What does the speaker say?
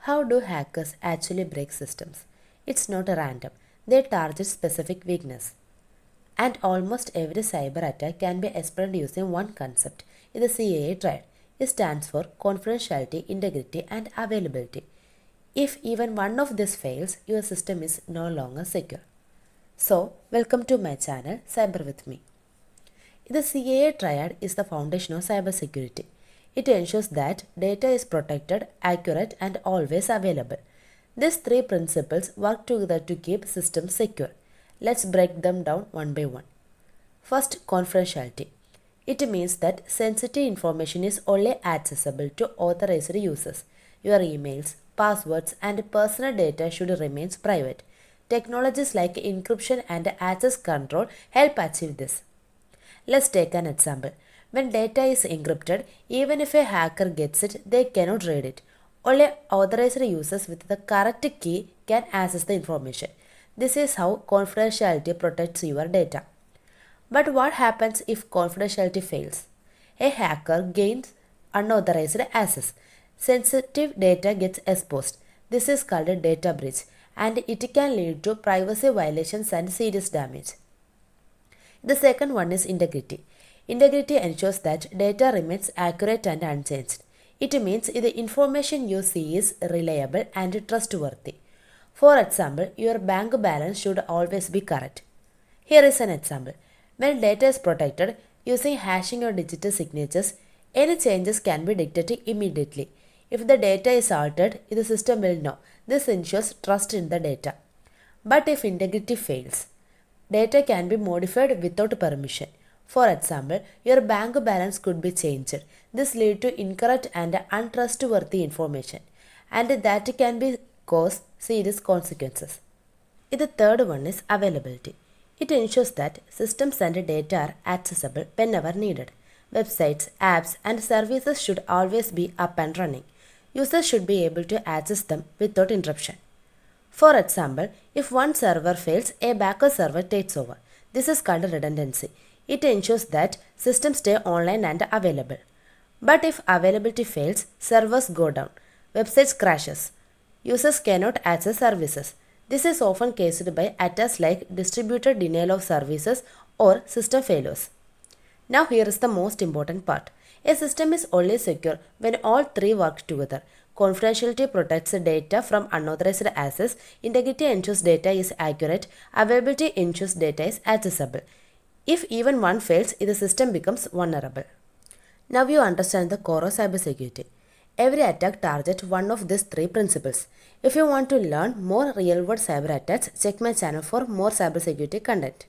How do hackers actually break systems? It's not random. They target specific weakness. And almost every cyber attack can be explained using one concept. The CIA Triad. It stands for confidentiality, integrity, and availability. If even one of these fails, your system is no longer secure. So, welcome to my channel, CyberWithMe. The CIA Triad is the foundation of cybersecurity. It ensures that data is protected, accurate, and always available. These three principles work together to keep systems secure. Let's break them down one by one. First, confidentiality. It means that sensitive information is only accessible to authorized users. Your emails, passwords, and personal data should remain private. Technologies like encryption and access control help achieve this. Let's take an example. When data is encrypted, even if a hacker gets it, they cannot read it. Only authorized users with the correct key can access the information. This is how confidentiality protects your data. But what happens if confidentiality fails? A hacker gains unauthorized access. Sensitive data gets exposed. This is called a data breach, and it can lead to privacy violations and serious damage. The second one is integrity. Integrity ensures that data remains accurate and unchanged. It means the information you see is reliable and trustworthy. For example, your bank balance should always be correct. Here is an example. When data is protected using hashing or digital signatures, any changes can be detected immediately. If the data is altered, the system will know. This ensures trust in the data. But if integrity fails, data can be modified without permission. For example, your bank balance could be changed. This leads to incorrect and untrustworthy information, and that can be cause serious consequences. The third one is availability. It ensures that systems and data are accessible whenever needed. Websites, apps, and services should always be up and running. Users should be able to access them without interruption. For example, if one server fails, a backup server takes over. This is called redundancy. It ensures that systems stay online and available. But if availability fails, servers go down, websites crashes, users cannot access services. This is often caused by attacks like distributed denial of services or system failures. Now here is the most important part. A system is only secure when all three work together. Confidentiality protects data from unauthorized access, integrity ensures data is accurate, availability ensures data is accessible. If even one fails, the system becomes vulnerable. Now you understand the core of cybersecurity. Every attack targets one of these three principles. If you want to learn more real-world cyber attacks, check my channel for more cybersecurity content.